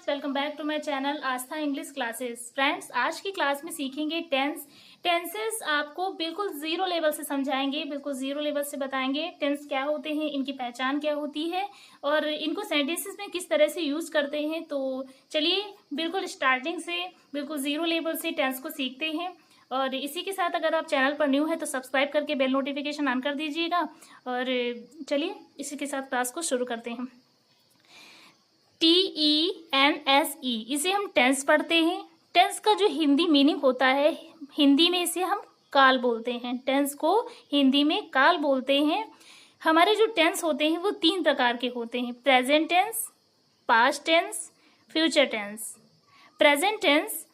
Friends, welcome back to my channel Aastha English classes. Friends, आज की class में सीखेंगे टेंसेस आपको बिल्कुल जीरो लेवल से समझाएंगे, बिल्कुल जीरो लेवल से बताएंगे टेंस क्या होते हैं, इनकी पहचान क्या होती है और इनको सेंटेंसेस में किस तरह से यूज करते हैं। तो चलिए बिल्कुल स्टार्टिंग से बिल्कुल जीरो लेवल से टेंस को सीखते हैं। और इसी के साथ अगर आप चैनल पर न्यू है तो सब्सक्राइब करके बेल नोटिफिकेशन ऑन कर दीजिएगा। और चलिए इसी के साथ क्लास को शुरू करते हैं। TENSE, इसे हम टेंस पढ़ते हैं। टेंस का जो हिंदी मीनिंग होता है, हिंदी में इसे हम काल बोलते हैं। टेंस को हिंदी में काल बोलते हैं। हमारे जो टेंस होते हैं वो 3 प्रकार के होते हैं: present tense, past tense, future tense. Present tense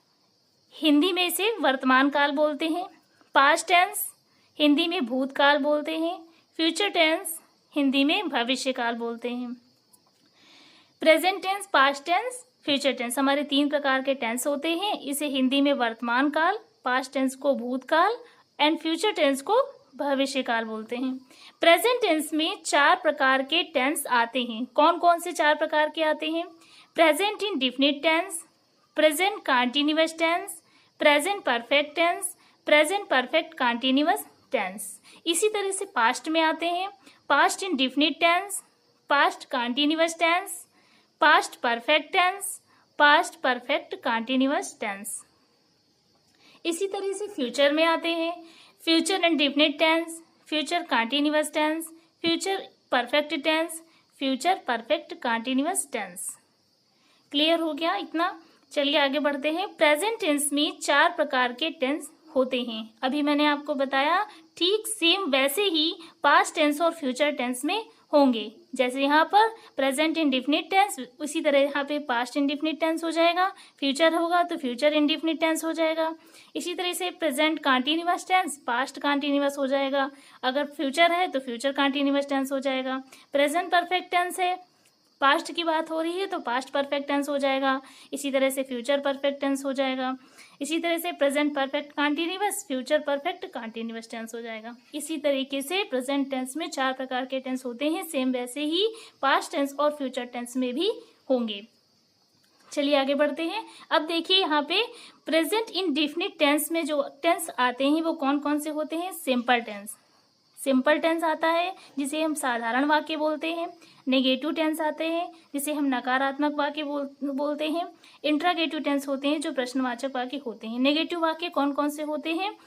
Hindi में इसे वर्तमान काल बोलते हैं। पास्ट टेंस हिंदी में भूतकाल बोलते हैं। फ्यूचर टेंस हिंदी में भविष्य काल बोलते हैं। Present tense, past tense, future tense हमारे 3 प्रकार के टेंस होते हैं। इसे हिंदी में वर्तमान काल, पास्ट टेंस को भूतकाल एंड फ्यूचर टेंस को भविष्य काल बोलते हैं। प्रेजेंट टेंस में 4 प्रकार के टेंस आते हैं। कौन कौन से 4 प्रकार के आते हैं? Present indefinite tense, present continuous tense, present perfect tense, present perfect continuous tense. इसी तरह से पास्ट में आते हैं: past indefinite tense, past continuous tense, past perfect tense, past perfect continuous tense. इसी तरह से फ्यूचर में आते हैं: future indefinite tense, future continuous tense, future perfect tense, future perfect continuous tense. Clear हो गया इतना? चलिए आगे बढ़ते हैं। प्रेजेंट टेंस में 4 प्रकार के टेंस होते हैं। अभी मैंने आपको बताया, ठीक सेम वैसे ही पास्ट टेंस और फ्यूचर टेंस में होंगे। जैसे यहाँ पर प्रेजेंट इंडेफिनिट टेंस, उसी तरह यहाँ पे पास्ट इंडेफिनिट टेंस हो जाएगा। फ्यूचर होगा तो फ्यूचर इंडेफिनिट टेंस हो जाएगा। इसी तरह से present continuous tense past continuous हो जाएगा। अगर फ्यूचर है तो फ्यूचर कंटीन्यूअस टेंस हो जाएगा। प्रेजेंट परफेक्ट टेंस है, पास्ट की बात हो रही है तो पास्ट परफेक्ट टेंस हो जाएगा। इसी तरह से फ्यूचर परफेक्ट टेंस हो जाएगा। इसी तरह से present perfect continuous, future perfect continuous tense हो जाएगा। इसी तरीके से प्रेजेंट टेंस में 4 प्रकार के टेंस होते हैं। सेम वैसे ही पास्ट टेंस और फ्यूचर टेंस में भी होंगे। चलिए आगे बढ़ते हैं। अब देखिए यहाँ पे प्रेजेंट इंडेफिनिट टेंस में जो टेंस आते हैं वो कौन कौन से होते हैं? सिंपल टेंस, सिंपल टेंस आता है जिसे हम साधारण वाक्य बोलते हैं। नेगेटिव टेंस आते हैं जिसे हम नकारात्मक वाक्य बोलते हैं। इंट्रागेटिव टेंस होते हैं जो प्रश्नवाचक वाक्य होते हैं। नेगेटिव वाक्य कौन कौन से होते हैं?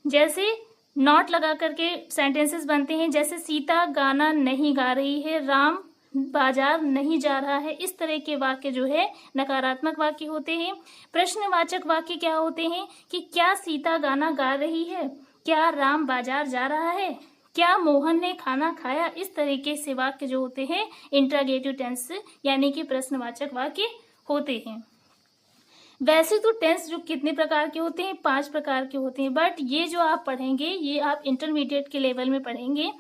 जैसे नॉट लगा करके सेंटेंसेस बनते हैं, जैसे सीता गाना नहीं गा रही है, राम बाजार नहीं जा रहा है। इस तरह के वाक्य जो है नकारात्मक वाक्य होते हैं। प्रश्नवाचक वाक्य क्या होते हैं कि क्या सीता गाना गा रही है, क्या राम बाजार जा रहा है, क्या मोहन ने खाना खाया। इस तरीके से वाक्य जो होते हैं इंट्रागेटिव टेंस यानी कि प्रश्नवाचक वाक्य होते हैं। वैसे तो टेंस जो कितने प्रकार के होते हैं? 5 प्रकार के होते हैं, बट ये जो आप पढ़ेंगे ये आप इंटरमीडिएट के लेवल में पढ़ेंगे।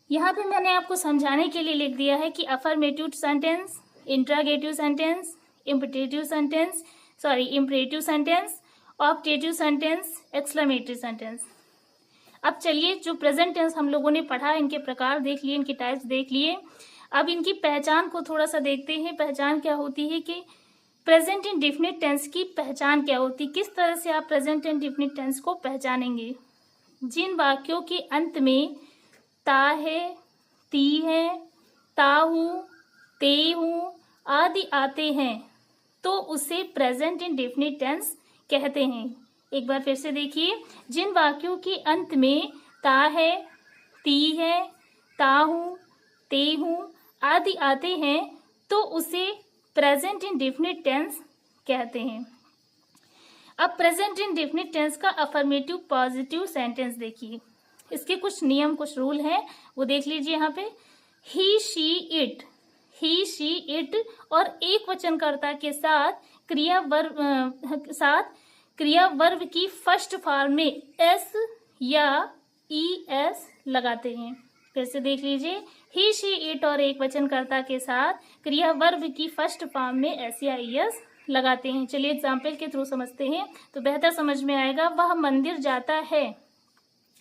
यहाँ पे मैंने आपको समझाने के लिए लिख दिया है कि affirmative sentence, interrogative sentence, imperative sentence, objective sentence, exclamatory sentence. अब चलिए जो प्रेजेंट टेंस हम लोगों ने पढ़ा, इनके प्रकार देख लिए, इनके टाइप्स देख लिए। अब इनकी पहचान को थोड़ा सा देखते हैं। पहचान क्या होती है कि प्रेजेंट इंडेफिनिट टेंस की पहचान क्या होती है, किस तरह से आप प्रेजेंट इंडेफिनिट टेंस को पहचानेंगे। जिन वाक्यों के अंत में ता है, ती है, ता हूँ, ते हूँ आदि आते हैं तो उसे प्रेजेंट इंडेफिनिट टेंस कहते हैं। एक बार फिर से देखिए, जिन वाक्यों के अंत में ता है, ती है, ता हूँ, ते हूँ आदि आते हैं तो उसे प्रेजेंट इंडेफिनिट टेंस कहते हैं। अब प्रेजेंट इंडेफिनिट टेंस का अफर्मेटिव पॉजिटिव सेंटेंस देखिए। इसके कुछ नियम, कुछ रूल हैं, वो देख लीजिए। यहाँ पे he, she, it, he, she, it और एक वचनकर्ता के साथ क्रिया वर्ब की फर्स्ट फॉर्म में एस या ईएस लगाते हैं। फिर से देख लीजिए, ही, शी, इट और एक वचनकर्ता के साथ क्रिया वर्ब की फर्स्ट फॉर्म में एस या ईएस लगाते हैं। चलिए एग्जाम्पल के थ्रू समझते हैं तो बेहतर समझ में आएगा। वह मंदिर जाता है,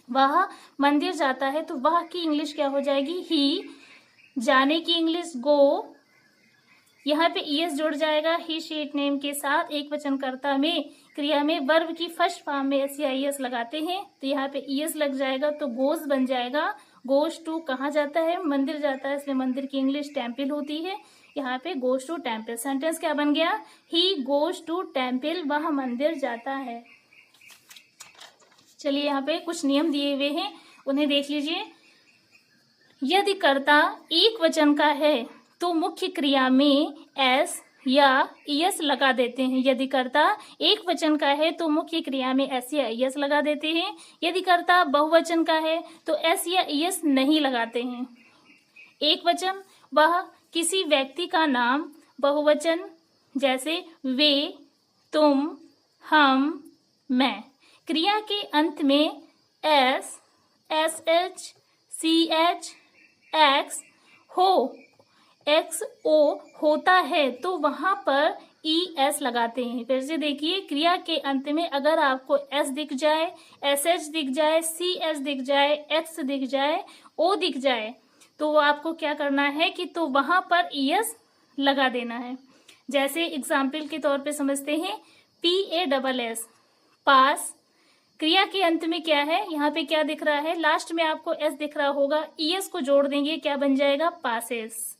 वह मंदिर जाता है तो वह की इंग्लिश क्या हो जाएगी? ही। जाने की इंग्लिश गो, यहाँ पे ईएस जुड़ जाएगा ही शी इट नेम के साथ। एक वचनकर्ता में क्रिया में वर्ब की फर्स्ट फॉर्म में एस या ईएस लगाते हैं तो यहाँ पे ईएस लग जाएगा तो गोज बन जाएगा। गोज टू कहाँ जाता है? मंदिर जाता है, इसलिए मंदिर की इंग्लिश टेम्पल होती है। यहाँ पे गोज टू टेम्पल। सेंटेंस क्या बन गया? ही गोज टू टेम्पल, वह मंदिर जाता है। चलिए यहाँ पे कुछ नियम दिए हुए हैं, उन्हें देख लीजिए। यदि कर्ता एक वचन का है तो मुख्य क्रिया में एस या ईएस लगा देते हैं। यदि कर्ता एक वचन का है तो मुख्य क्रिया में एस या ईएस लगा देते हैं। यदि कर्ता बहुवचन का है तो एस या ईएस नहीं लगाते हैं। एक वचन वह किसी व्यक्ति का नाम, बहुवचन जैसे वे, तुम, हम, मैं। क्रिया के अंत में S, S H, C H, X, हो, एक्स ओ होता है तो वहां पर ई एस लगाते हैं। फिर से देखिए, क्रिया के अंत में अगर आपको एस दिख जाए, एस एच दिख जाए, सी एस दिख जाए, एक्स दिख जाए, ओ दिख जाए तो आपको क्या करना है कि तो वहां पर ई एस लगा देना है। जैसे एग्जाम्पल के तौर पे समझते हैं, PASS पास। क्रिया के अंत में क्या है? यहाँ पे क्या दिख रहा है? लास्ट में आपको एस दिख रहा होगा, ईएस को जोड़ देंगे, क्या बन जाएगा? पासेस।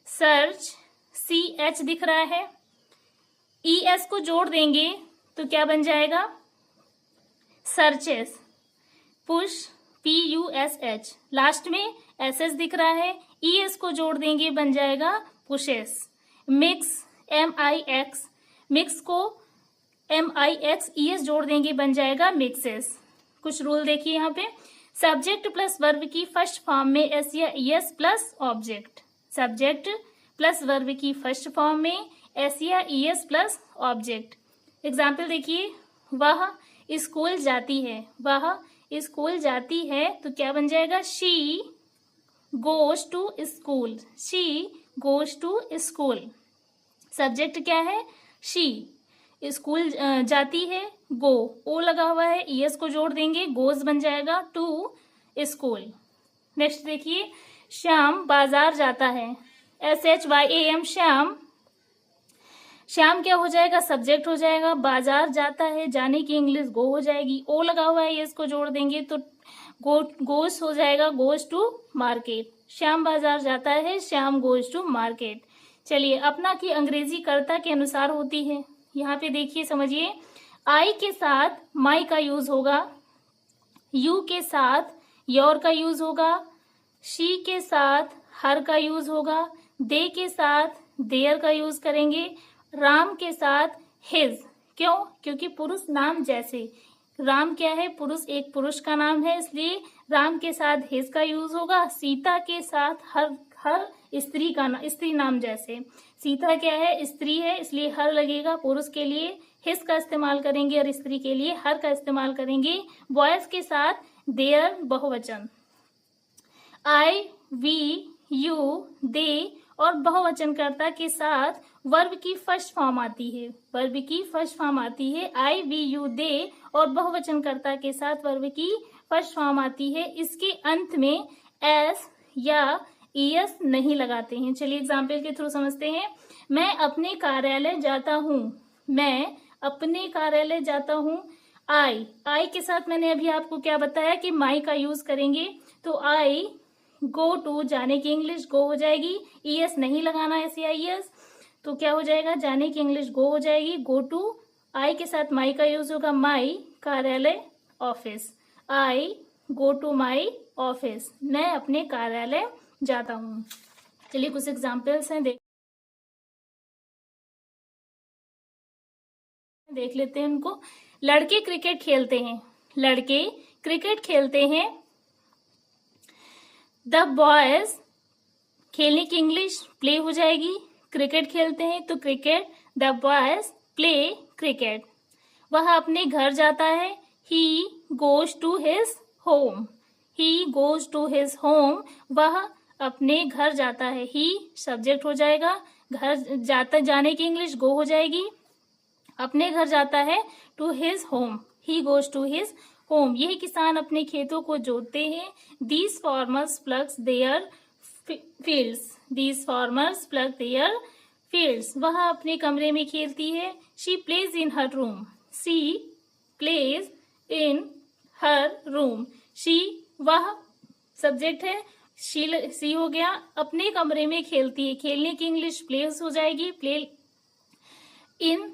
सर्च, CH दिख रहा है, ES को जोड़ देंगे तो क्या बन जाएगा? सर्चेस। Push, PUSH। लास्ट में SS दिख रहा है, ES को जोड़ देंगे, बन जाएगा पुशेस। मिक्स, MIX, मिक्स को MIX ES जोड़ देंगे, बन जाएगा मिक्सेस। कुछ रूल देखिए यहाँ पे। सब्जेक्ट प्लस वर्ब की फर्स्ट फॉर्म में एस या ES plus object. Subject plus verb की फर्स्ट फॉर्म में एस या ES प्लस ऑब्जेक्ट। एग्जाम्पल देखिए, वह स्कूल जाती है, वह स्कूल जाती है तो क्या बन जाएगा? She goes to school, she goes to school. Subject क्या है? शी, स्कूल जाती है, गो, ओ लगा हुआ है, ES को जोड़ देंगे, गोज बन जाएगा टू स्कूल। नेक्स्ट देखिए, श्याम बाजार जाता है, SHYAM श्याम। श्याम क्या हो जाएगा? सब्जेक्ट हो जाएगा। बाजार जाता है, जाने की इंग्लिश गो हो जाएगी, ओ लगा हुआ है, ES को जोड़ देंगे तो गोज हो जाएगा, गोज टू मार्केट। श्याम बाजार जाता है, श्याम गोज टू मार्केट। चलिए, अपना की अंग्रेजी कर्ता के अनुसार होती है। यहाँ पे देखिए, समझिए, आई के साथ माई का यूज होगा, यू के साथ योर का यूज होगा, शी के साथ हर का यूज होगा, दे के साथ देयर का यूज करेंगे, राम के साथ हिज। क्यों? क्योंकि पुरुष नाम जैसे राम क्या है? पुरुष, एक पुरुष का नाम है, इसलिए राम के साथ हिज का यूज होगा। सीता के साथ हर स्त्री का स्त्री नाम जैसे सीता क्या है? स्त्री है, इसलिए हर लगेगा। पुरुष के लिए हिज का इस्तेमाल करेंगे और स्त्री के लिए हर का इस्तेमाल करेंगे। बॉयज के साथ देयर बहुवचन। आई, वी, यू, दे और बहुवचनकर्ता के साथ वर्ब की फर्स्ट फॉर्म आती है। वर्ब की फर्स्ट फॉर्म आती है आई, वी, यू, दे और बहुवचनकर्ता के साथ वर्ब की फर्स्ट फॉर्म आती है। इसके अंत में एस या ES नहीं लगाते हैं। चलिए एग्जाम्पल के थ्रू समझते हैं। मैं अपने कार्यालय जाता हूँ, मैं अपने कार्यालय जाता हूँ। आई के साथ मैंने अभी आपको क्या बताया कि माई का यूज करेंगे, तो आई गो टू, जाने की इंग्लिश गो हो जाएगी, ES नहीं लगाना है, SES, तो क्या हो जाएगा? जाने की इंग्लिश गो हो जाएगी, गो टू। आई के साथ माई का यूज होगा, माई कार्यालय office, I go to my office, मैं अपने कार्यालय जाता हूँ। चलिए कुछ एग्जाम्पल्स हैं, देख लेते हैं उनको। लड़के क्रिकेट खेलते हैं, लड़के क्रिकेट खेलते हैं। द बॉयज, खेलने की इंग्लिश प्ले हो जाएगी, क्रिकेट खेलते हैं तो cricket, the boys play cricket. वह अपने घर जाता है, he goes to his home, he goes to his home, वह अपने घर जाता है। ही सब्जेक्ट हो जाएगा, घर जाता, जाने की इंग्लिश गो हो जाएगी, अपने घर जाता है to his home, he goes to his home. यही किसान अपने खेतों को जोतते हैं। These farmers ploughs their fields, these farmers plough their fields, वह अपने कमरे में खेलती है। She plays in her room, she plays in her room. She, वह सब्जेक्ट है, शी हो गया, अपने कमरे में खेलती है, खेलने की इंग्लिश प्लेस हो जाएगी, प्ले इन,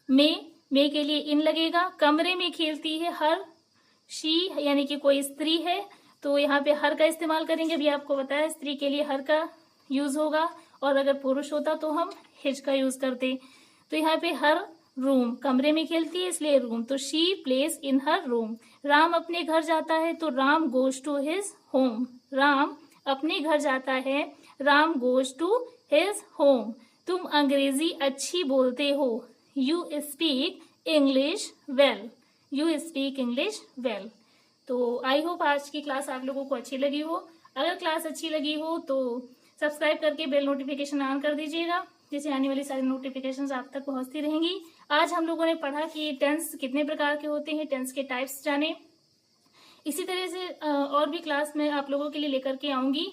में के लिए इन लगेगा, कमरे में खेलती है, हर, शी यानी कि कोई स्त्री है तो यहाँ पे हर का इस्तेमाल करेंगे। अभी आपको बताया स्त्री के लिए हर का यूज होगा, और अगर पुरुष होता तो हम हिज का यूज करते। तो यहाँ पे हर रूम, कमरे में खेलती है इसलिए रूम, तो she plays in her room. Ram अपने घर जाता है तो Ram goes to his home, Ram अपने घर जाता है, Ram goes to his home. तुम अंग्रेजी अच्छी बोलते हो, you speak English well, you speak English well. तो आई होप आज की क्लास आप लोगों को अच्छी लगी हो। अगर क्लास अच्छी लगी हो तो सब्सक्राइब करके बेल नोटिफिकेशन ऑन कर दीजिएगा, जिससे आने वाली सारी नोटिफिकेशंस आप तक पहुंचती रहेंगी। आज हम लोगों ने पढ़ा कि टेंस कितने प्रकार के होते हैं, टेंस के टाइप्स जाने। इसी तरह से और भी क्लास में आप लोगों के लिए लेकर के आऊंगी।